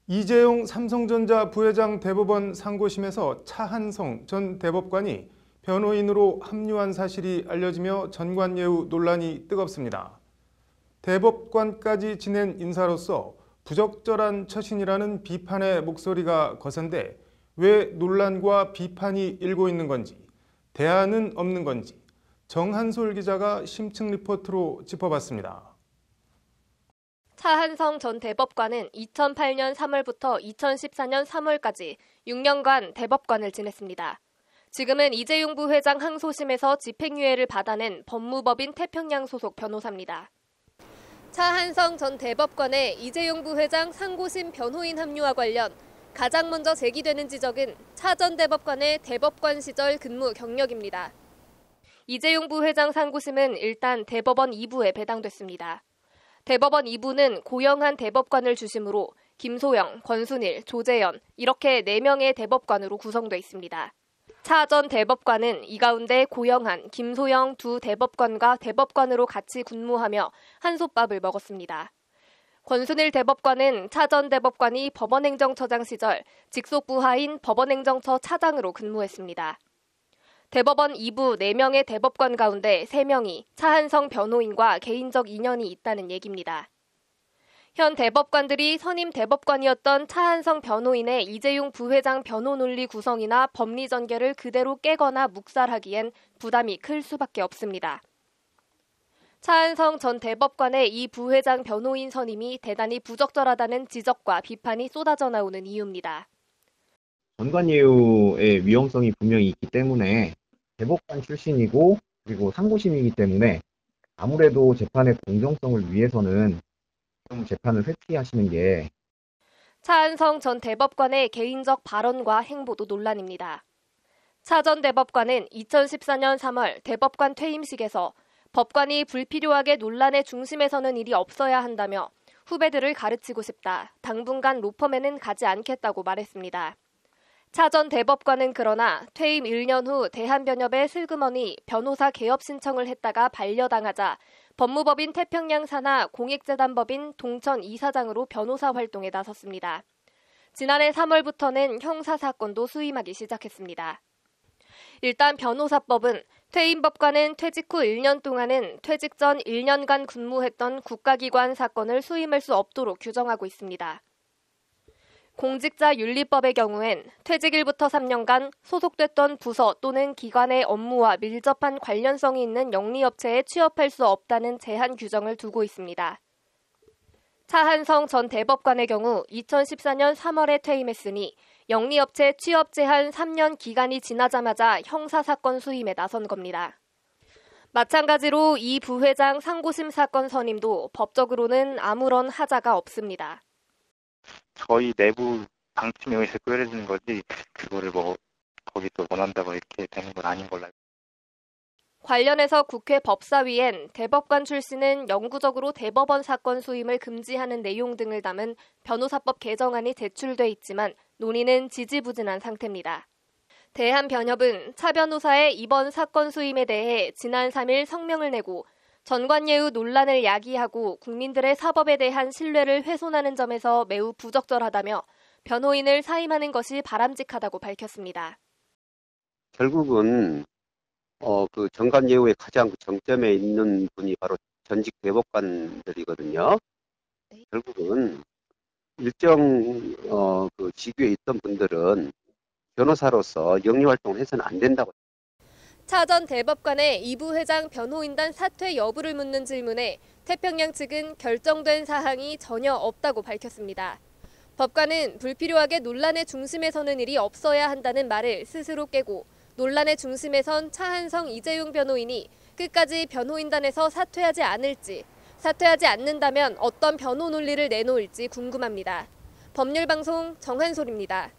이재용 삼성전자 부회장 대법원 상고심에서 차한성 전 대법관이 변호인으로 합류한 사실이 알려지며 전관예우 논란이 뜨겁습니다. 대법관까지 지낸 인사로서 부적절한 처신이라는 비판의 목소리가 거센데 왜 논란과 비판이 일고 있는 건지, 대안은 없는 건지 정한솔 기자가 심층 리포트로 짚어봤습니다. 차한성 전 대법관은 2008년 3월부터 2014년 3월까지 6년간 대법관을 지냈습니다. 지금은 이재용 부회장 항소심에서 집행유예를 받아낸 법무법인 태평양 소속 변호사입니다. 차한성 전 대법관의 이재용 부회장 상고심 변호인 합류와 관련 가장 먼저 제기되는 지적은 차 전 대법관의 대법관 시절 근무 경력입니다. 이재용 부회장 상고심은 일단 대법원 2부에 배당됐습니다. 대법원 2부는 고영한 대법관을 중심으로 김소영, 권순일, 조재현 이렇게 4명의 대법관으로 구성돼 있습니다. 차 전 대법관은 이 가운데 고영한, 김소영 두 대법관과 대법관으로 같이 근무하며 한솥밥을 먹었습니다. 권순일 대법관은 차 전 대법관이 법원행정처장 시절 직속 부하인 법원행정처 차장으로 근무했습니다. 대법원 2부 4명의 대법관 가운데 3명이 차한성 변호인과 개인적 인연이 있다는 얘기입니다. 현 대법관들이 선임 대법관이었던 차한성 변호인의 이재용 부회장 변호 논리 구성이나 법리 전개를 그대로 깨거나 묵살하기엔 부담이 클 수밖에 없습니다. 차한성 전 대법관의 이 부회장 변호인 선임이 대단히 부적절하다는 지적과 비판이 쏟아져 나오는 이유입니다. 전관예우의 위험성이 분명히 있기 때문에 대법관 출신이고 그리고 상고심이기 때문에 아무래도 재판의 공정성을 위해서는 좀 재판을 회피하시는 게. 차한성 전 대법관의 개인적 발언과 행보도 논란입니다. 차 전 대법관은 2014년 3월 대법관 퇴임식에서 법관이 불필요하게 논란의 중심에 서는 일이 없어야 한다며 후배들을 가르치고 싶다. 당분간 로펌에는 가지 않겠다고 말했습니다. 차 전 대법관은 그러나 퇴임 1년 후 대한변협에 슬그머니 변호사 개업 신청을 했다가 반려당하자 법무법인 태평양 산하 공익재단법인 동천 이사장으로 변호사 활동에 나섰습니다. 지난해 3월부터는 형사사건도 수임하기 시작했습니다. 일단 변호사법은 퇴임 법관은 퇴직 후 1년 동안은 퇴직 전 1년간 근무했던 국가기관 사건을 수임할 수 없도록 규정하고 있습니다. 공직자윤리법의 경우엔 퇴직일부터 3년간 소속됐던 부서 또는 기관의 업무와 밀접한 관련성이 있는 영리업체에 취업할 수 없다는 제한 규정을 두고 있습니다. 차한성 전 대법관의 경우 2014년 3월에 퇴임했으니 영리업체 취업 제한 3년 기간이 지나자마자 형사사건 수임에 나선 겁니다. 마찬가지로 이 부회장 상고심 사건 선임도 법적으로는 아무런 하자가 없습니다. 저희 내부 방침에 의해서 끓여지는 거지 그거를 거기 또 원한다고 이렇게 되는 건 아닌 걸로 알고. 관련해서 국회 법사위엔 대법관 출신은 영구적으로 대법원 사건 수임을 금지하는 내용 등을 담은 변호사법 개정안이 제출돼 있지만 논의는 지지부진한 상태입니다. 대한변협은 차 변호사의 이번 사건 수임에 대해 지난 3일 성명을 내고 전관예우 논란을 야기하고 국민들의 사법에 대한 신뢰를 훼손하는 점에서 매우 부적절하다며 변호인을 사임하는 것이 바람직하다고 밝혔습니다. 결국은 그 전관예우의 가장 정점에 있는 분이 바로 전직 대법관들이거든요. 네. 결국은 일정 그 직위에 있던 분들은 변호사로서 영리 활동을 해서는 안 된다고. 차 전 대법관의 이 부회장 변호인단 사퇴 여부를 묻는 질문에 태평양 측은 결정된 사항이 전혀 없다고 밝혔습니다. 법관은 불필요하게 논란의 중심에 서는 일이 없어야 한다는 말을 스스로 깨고 논란의 중심에 선 차한성 이재용 변호인이 끝까지 변호인단에서 사퇴하지 않을지, 사퇴하지 않는다면 어떤 변호 논리를 내놓을지 궁금합니다. 법률방송 정한솔입니다.